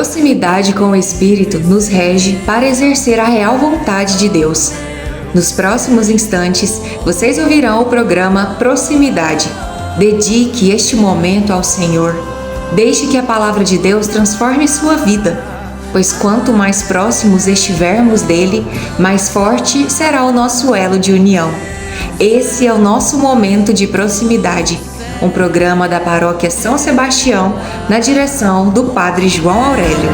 proximidade com o Espírito nos rege para exercer a real vontade de Deus. Nos próximos instantes, vocês ouvirão o programa Proximidade. Dedique este momento ao Senhor. Deixe que a palavra de Deus transforme sua vida, pois quanto mais próximos estivermos dele, mais forte será o nosso elo de união. Esse é o nosso momento de proximidade, um programa da Paróquia São Sebastião, na direção do Padre João Aurélio.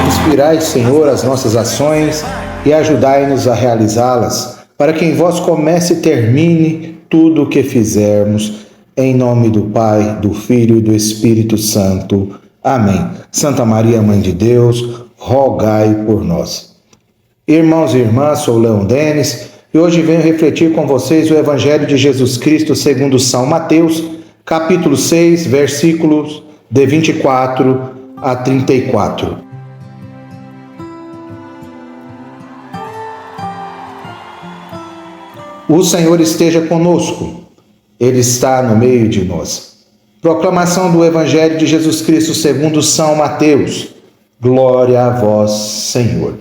Inspirai, Senhor, as nossas ações e ajudai-nos a realizá-las, para que em vós comece e termine tudo o que fizermos. Em nome do Pai, do Filho e do Espírito Santo. Amém. Santa Maria, Mãe de Deus, rogai por nós. Irmãos e irmãs, sou Leão Denis e hoje venho refletir com vocês o Evangelho de Jesus Cristo segundo São Mateus, capítulo 6, versículos de 24 a 34. O Senhor esteja conosco, Ele está no meio de nós. Proclamação do Evangelho de Jesus Cristo segundo São Mateus. Glória a vós, Senhor.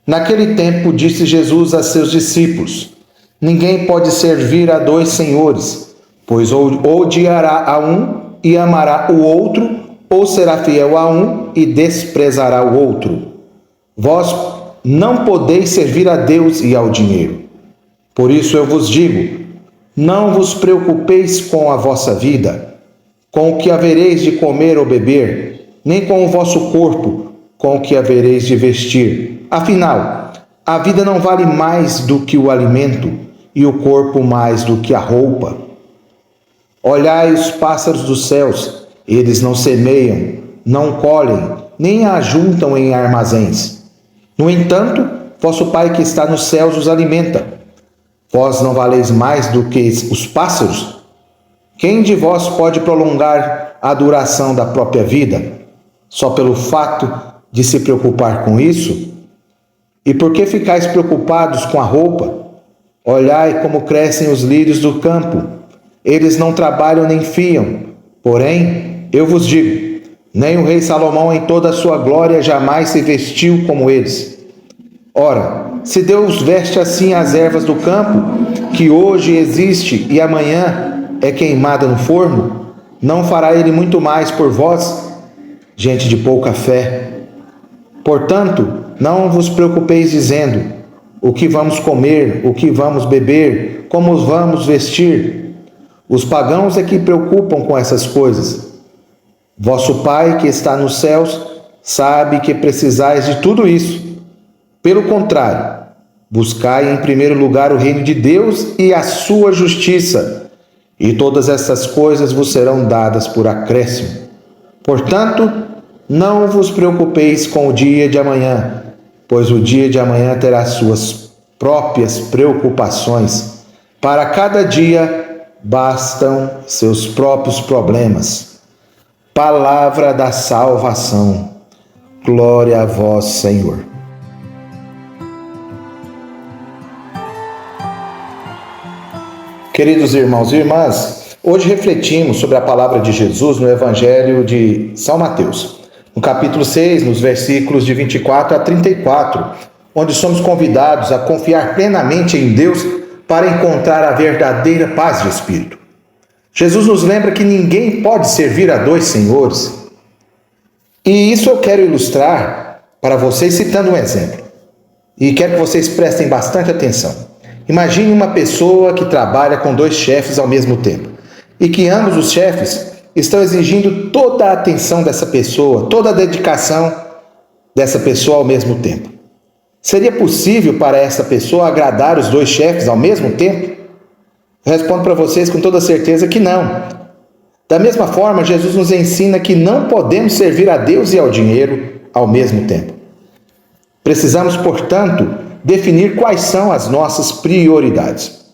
Naquele tempo disse Jesus a seus discípulos: ninguém pode servir a dois senhores, pois ou odiará a um e amará o outro, ou será fiel a um e desprezará o outro. Vós não podeis servir a Deus e ao dinheiro. Por isso eu vos digo, não vos preocupeis com a vossa vida, com o que havereis de comer ou beber, nem com o vosso corpo, com o que havereis de vestir. Afinal, a vida não vale mais do que o alimento, e o corpo mais do que a roupa. Olhai os pássaros dos céus, eles não semeiam, não colhem, nem ajuntam em armazéns. No entanto, vosso Pai que está nos céus os alimenta. Vós não valeis mais do que os pássaros? Quem de vós pode prolongar a duração da própria vida, só pelo fato de se preocupar com isso? E por que ficais preocupados com a roupa? Olhai como crescem os lírios do campo. Eles não trabalham nem fiam. Porém, eu vos digo, nem o rei Salomão em toda a sua glória jamais se vestiu como eles. Ora, se Deus veste assim as ervas do campo, que hoje existe e amanhã é queimada no forno, não fará Ele muito mais por vós, gente de pouca fé? Portanto, não vos preocupeis dizendo, o que vamos comer, o que vamos beber, como vamos vestir? Os pagãos é que preocupam com essas coisas. Vosso Pai que está nos céus sabe que precisais de tudo isso. Pelo contrário, buscai em primeiro lugar o reino de Deus e a sua justiça, e todas essas coisas vos serão dadas por acréscimo. Portanto, não vos preocupeis com o dia de amanhã, pois o dia de amanhã terá suas próprias preocupações. Para cada dia bastam seus próprios problemas. Palavra da salvação. Glória a vós, Senhor. Queridos irmãos e irmãs, hoje refletimos sobre a palavra de Jesus no Evangelho de São Mateus, no capítulo 6, nos versículos de 24 a 34, onde somos convidados a confiar plenamente em Deus para encontrar a verdadeira paz de espírito. Jesus nos lembra que ninguém pode servir a dois senhores. E isso eu quero ilustrar para vocês citando um exemplo. E quero que vocês prestem bastante atenção. Imagine uma pessoa que trabalha com dois chefes ao mesmo tempo e que ambos os chefes estão exigindo toda a atenção dessa pessoa, toda a dedicação dessa pessoa ao mesmo tempo. Seria possível para essa pessoa agradar os dois chefes ao mesmo tempo? Eu respondo para vocês com toda certeza que não. Da mesma forma, Jesus nos ensina que não podemos servir a Deus e ao dinheiro ao mesmo tempo. Precisamos, portanto, definir quais são as nossas prioridades.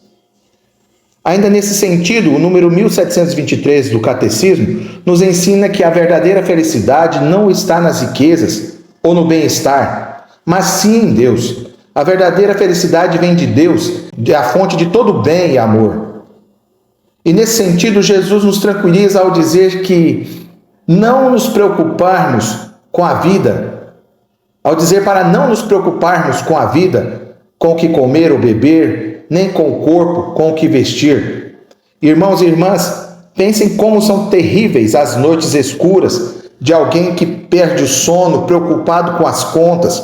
Ainda nesse sentido, o número 1723 do Catecismo nos ensina que a verdadeira felicidade não está nas riquezas ou no bem-estar, mas sim em Deus. A verdadeira felicidade vem de Deus, a fonte de todo bem e amor. E nesse sentido, Jesus nos tranquiliza ao dizer que não nos preocuparmos com a vida, ao dizer para não nos preocuparmos com a vida, com o que comer ou beber, nem com o corpo, com o que vestir. Irmãos e irmãs, pensem como são terríveis as noites escuras de alguém que perde o sono, preocupado com as contas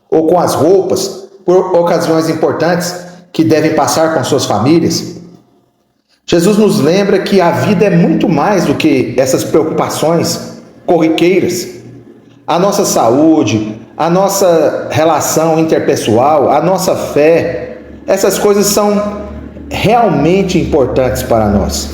ou com as roupas, por ocasiões importantes que devem passar com suas famílias. Jesus nos lembra que a vida é muito mais do que essas preocupações corriqueiras. A nossa saúde, a nossa relação interpessoal, a nossa fé, essas coisas são realmente importantes para nós.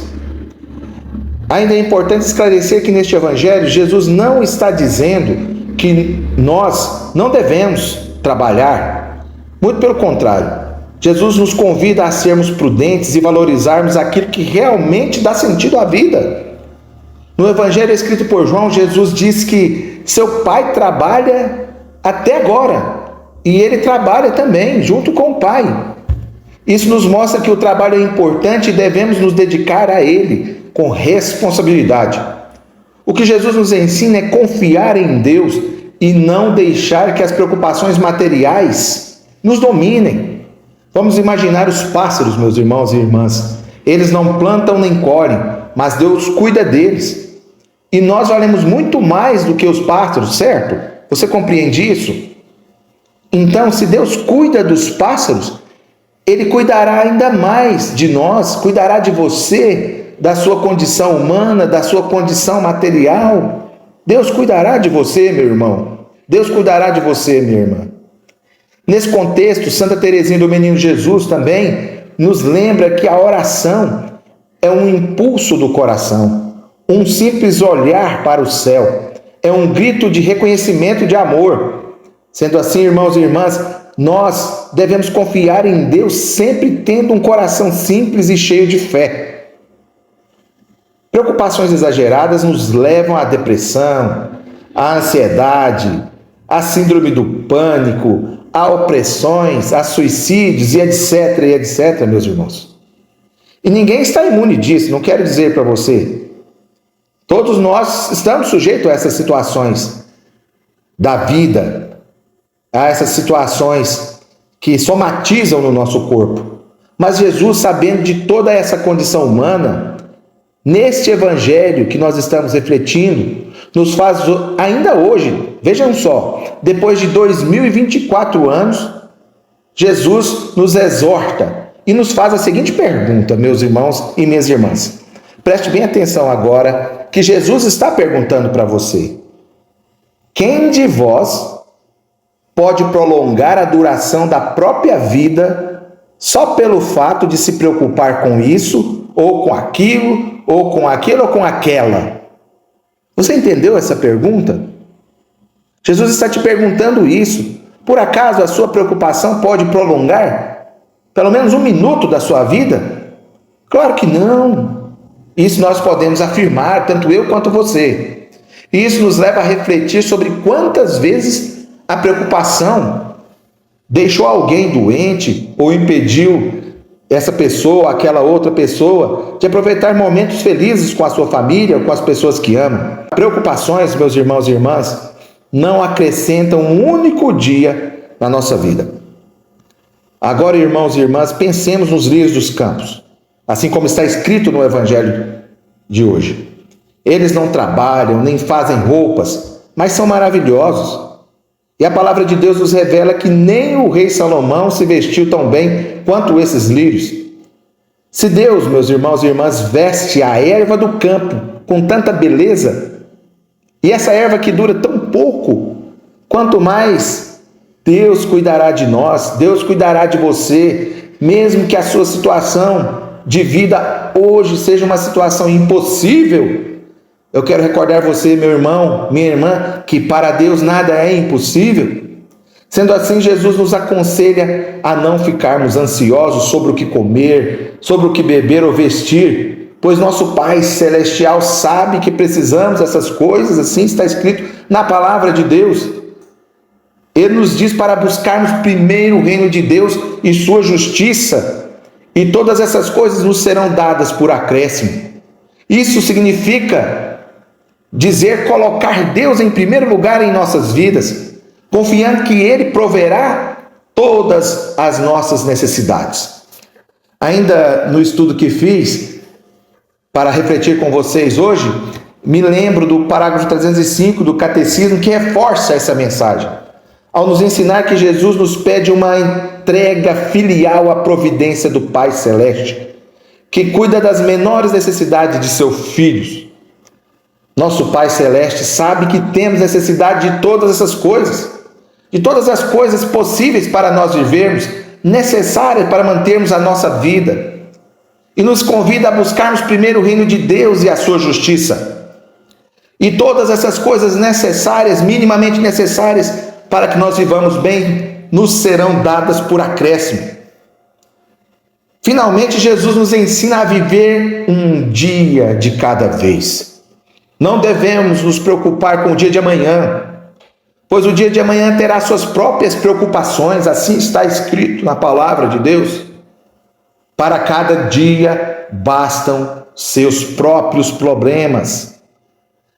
Ainda é importante esclarecer que neste Evangelho, Jesus não está dizendo que nós não devemos trabalhar. Muito pelo contrário. Jesus nos convida a sermos prudentes e valorizarmos aquilo que realmente dá sentido à vida. No Evangelho escrito por João, Jesus diz que seu Pai trabalha até agora e ele trabalha também junto com o Pai. Isso nos mostra que o trabalho é importante e devemos nos dedicar a ele com responsabilidade. O que Jesus nos ensina é confiar em Deus e não deixar que as preocupações materiais nos dominem. Vamos imaginar os pássaros, meus irmãos e irmãs. Eles não plantam nem colhem, mas Deus cuida deles. E nós valemos muito mais do que os pássaros, certo? Você compreende isso? Então, se Deus cuida dos pássaros, Ele cuidará ainda mais de nós, cuidará de você, da sua condição humana, da sua condição material. Deus cuidará de você, meu irmão. Deus cuidará de você, minha irmã. Nesse contexto, Santa Teresinha do Menino Jesus também nos lembra que a oração é um impulso do coração, um simples olhar para o céu, é um grito de reconhecimento e de amor. Sendo assim, irmãos e irmãs, nós devemos confiar em Deus sempre tendo um coração simples e cheio de fé. Preocupações exageradas nos levam à depressão, à ansiedade, à síndrome do pânico, a opressões, a suicídios e etc, meus irmãos. E ninguém está imune disso, não quero dizer para você. Todos nós estamos sujeitos a essas situações da vida, a essas situações que somatizam no nosso corpo. Mas Jesus, sabendo de toda essa condição humana, neste Evangelho que nós estamos refletindo, nos faz ainda hoje, vejam só, depois de 2024 anos, Jesus nos exorta e nos faz a seguinte pergunta, meus irmãos e minhas irmãs. Preste bem atenção agora, que Jesus está perguntando para você. Quem de vós pode prolongar a duração da própria vida só pelo fato de se preocupar com isso, ou com aquilo, ou com aquilo, ou com aquela? Você entendeu essa pergunta? Jesus está te perguntando isso. Por acaso a sua preocupação pode prolongar pelo menos 1 minuto da sua vida? Claro que não. Isso nós podemos afirmar, tanto eu quanto você. E isso nos leva a refletir sobre quantas vezes a preocupação deixou alguém doente ou impediu essa pessoa, aquela outra pessoa, de aproveitar momentos felizes com a sua família ou com as pessoas que amam. Preocupações, meus irmãos e irmãs, não acrescentam um único dia na nossa vida. Agora, irmãos e irmãs, pensemos nos lírios dos campos, assim como está escrito no Evangelho de hoje. Eles não trabalham, nem fazem roupas, mas são maravilhosos. E a palavra de Deus nos revela que nem o rei Salomão se vestiu tão bem quanto esses lírios. Se Deus, meus irmãos e irmãs, veste a erva do campo com tanta beleza, e essa erva que dura tão pouco, quanto mais Deus cuidará de nós, Deus cuidará de você, mesmo que a sua situação de vida hoje seja uma situação impossível. Eu quero recordar você, meu irmão, minha irmã, que para Deus nada é impossível. Sendo assim, Jesus nos aconselha a não ficarmos ansiosos sobre o que comer, sobre o que beber ou vestir, pois nosso Pai Celestial sabe que precisamos dessas coisas, assim está escrito na palavra de Deus. Ele nos diz para buscarmos primeiro o reino de Deus e sua justiça, e todas essas coisas nos serão dadas por acréscimo. Isso significa dizer colocar Deus em primeiro lugar em nossas vidas, confiando que Ele proverá todas as nossas necessidades. Ainda no estudo que fiz para refletir com vocês hoje, me lembro do parágrafo 305 do Catecismo, que reforça essa mensagem, ao nos ensinar que Jesus nos pede uma entrega filial à providência do Pai Celeste, que cuida das menores necessidades de seus filhos. Nosso Pai Celeste sabe que temos necessidade de todas essas coisas, de todas as coisas possíveis para nós vivermos, necessárias para mantermos a nossa vida, e nos convida a buscarmos primeiro o reino de Deus e a sua justiça. E todas essas coisas necessárias, minimamente necessárias, para que nós vivamos bem, nos serão dadas por acréscimo. Finalmente, Jesus nos ensina a viver um dia de cada vez. Não devemos nos preocupar com o dia de amanhã, pois o dia de amanhã terá suas próprias preocupações, assim está escrito na palavra de Deus. Para cada dia bastam seus próprios problemas.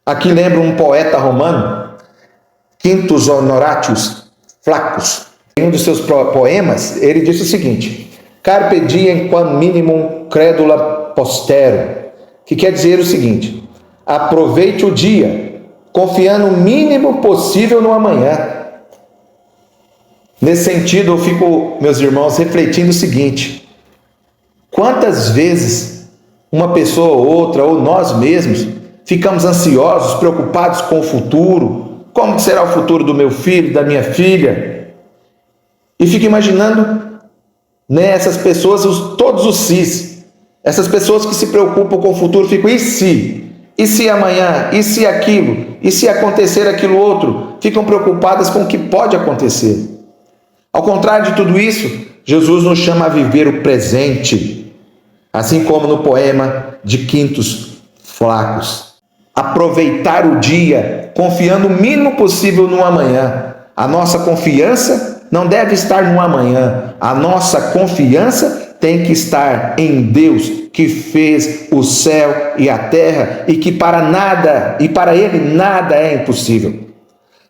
Aqui lembra um poeta romano, Quintus Honorátius Flaccus. Em um dos seus poemas, ele disse o seguinte: Carpe diem quam minimum credula postero, que quer dizer o seguinte: aproveite o dia, confiando o mínimo possível no amanhã. Nesse sentido, eu fico, meus irmãos, refletindo o seguinte: quantas vezes uma pessoa ou outra, ou nós mesmos, ficamos ansiosos, preocupados com o futuro, como será o futuro do meu filho, da minha filha, e fico imaginando essas pessoas, todos os sis, essas pessoas que se preocupam com o futuro, ficam, e se amanhã, e se aquilo, e se acontecer aquilo outro, ficam preocupadas com o que pode acontecer. Ao contrário de tudo isso, Jesus nos chama a viver o presente, assim como no poema de Quintus Flaccus. Aproveitar o dia, confiando o mínimo possível no amanhã. A nossa confiança não deve estar no amanhã. A nossa confiança tem que estar em Deus, que fez o céu e a terra, e que para nada, e para Ele nada é impossível.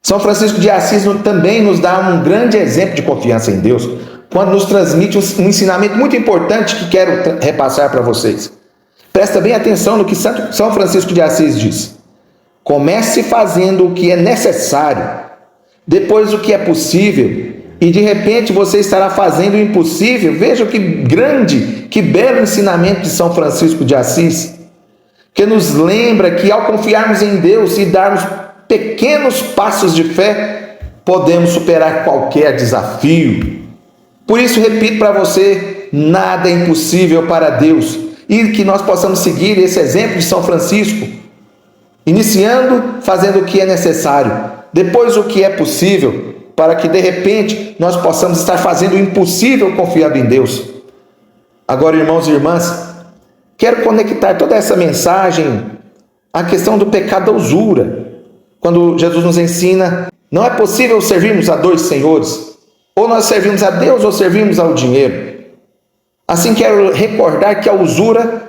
São Francisco de Assis também nos dá um grande exemplo de confiança em Deus, quando nos transmite um ensinamento muito importante que quero repassar para vocês. Presta bem atenção no que São Francisco de Assis diz. Comece fazendo o que é necessário, depois o que é possível, e de repente você estará fazendo o impossível. Veja que grande, que belo ensinamento de São Francisco de Assis, que nos lembra que ao confiarmos em Deus e darmos pequenos passos de fé, podemos superar qualquer desafio. Por isso, repito para você, nada é impossível para Deus, e que nós possamos seguir esse exemplo de São Francisco, iniciando fazendo o que é necessário, depois o que é possível, para que de repente nós possamos estar fazendo o impossível confiando em Deus. Agora, irmãos e irmãs, quero conectar toda essa mensagem à questão do pecado da usura, quando Jesus nos ensina, não é possível servirmos a dois senhores, ou nós servimos a Deus ou servimos ao dinheiro. Assim, quero recordar que a usura,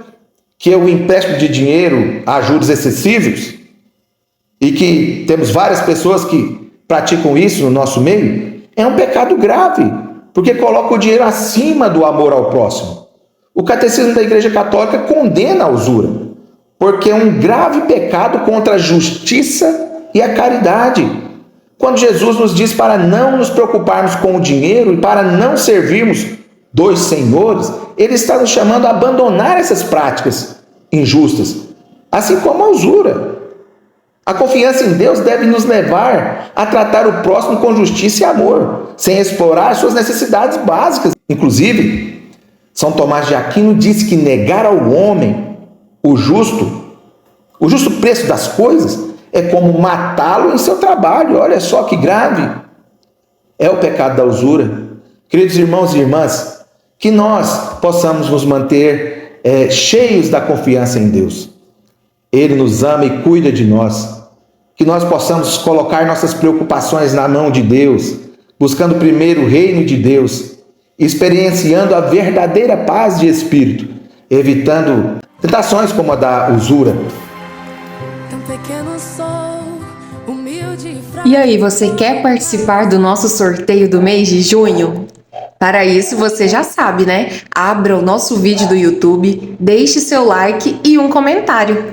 que é o empréstimo de dinheiro a juros excessivos, e que temos várias pessoas que praticam isso no nosso meio, é um pecado grave, porque coloca o dinheiro acima do amor ao próximo. O Catecismo da Igreja Católica condena a usura, porque é um grave pecado contra a justiça e a caridade. Quando Jesus nos diz para não nos preocuparmos com o dinheiro e para não servirmos dois senhores, Ele está nos chamando a abandonar essas práticas injustas, assim como a usura. A confiança em Deus deve nos levar a tratar o próximo com justiça e amor, sem explorar suas necessidades básicas. Inclusive, São Tomás de Aquino disse que negar ao homem o justo preço das coisas, é como matá-lo em seu trabalho. Olha só que grave. É o pecado da usura. Queridos irmãos e irmãs, que nós possamos nos manter cheios da confiança em Deus. Ele nos ama e cuida de nós. Que nós possamos colocar nossas preocupações na mão de Deus, buscando primeiro o reino de Deus, experienciando a verdadeira paz de espírito, evitando tentações como a da usura. E aí, você quer participar do nosso sorteio do mês de junho? Para isso, você já sabe, né? Abra o nosso vídeo do YouTube, deixe seu like e um comentário.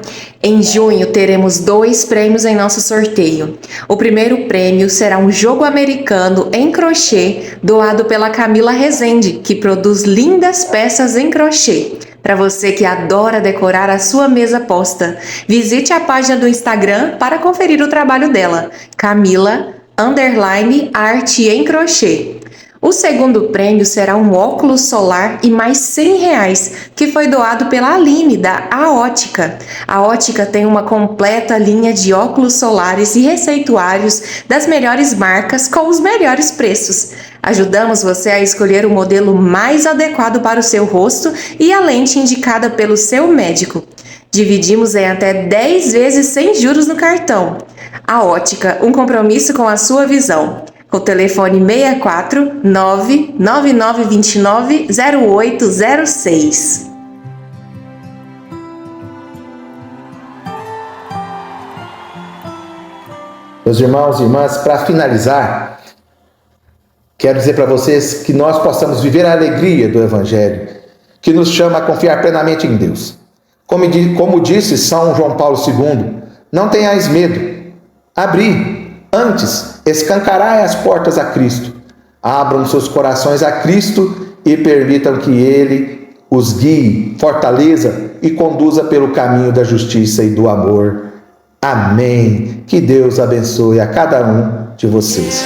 Em junho, teremos 2 prêmios em nosso sorteio. O primeiro prêmio será um jogo americano em crochê doado pela Camila Rezende, que produz lindas peças em crochê. Para você que adora decorar a sua mesa posta, visite a página do Instagram para conferir o trabalho dela, Camila_Arte em Crochê. O segundo prêmio será um óculos solar e mais R$100, que foi doado pela Aline, da A Ótica. A Ótica tem uma completa linha de óculos solares e receituários das melhores marcas com os melhores preços. Ajudamos você a escolher o modelo mais adequado para o seu rosto e a lente indicada pelo seu médico. Dividimos em até 10 vezes sem juros no cartão. A Ótica, um compromisso com a sua visão. Com o telefone 64 99929 0806. Meus irmãos e irmãs, para finalizar, quero dizer para vocês que nós possamos viver a alegria do Evangelho, que nos chama a confiar plenamente em Deus. Como disse São João Paulo II, não tenhais medo, abri. Antes, escancarai as portas a Cristo. Abram seus corações a Cristo e permitam que Ele os guie, fortaleça e conduza pelo caminho da justiça e do amor. Amém. Que Deus abençoe a cada um de vocês.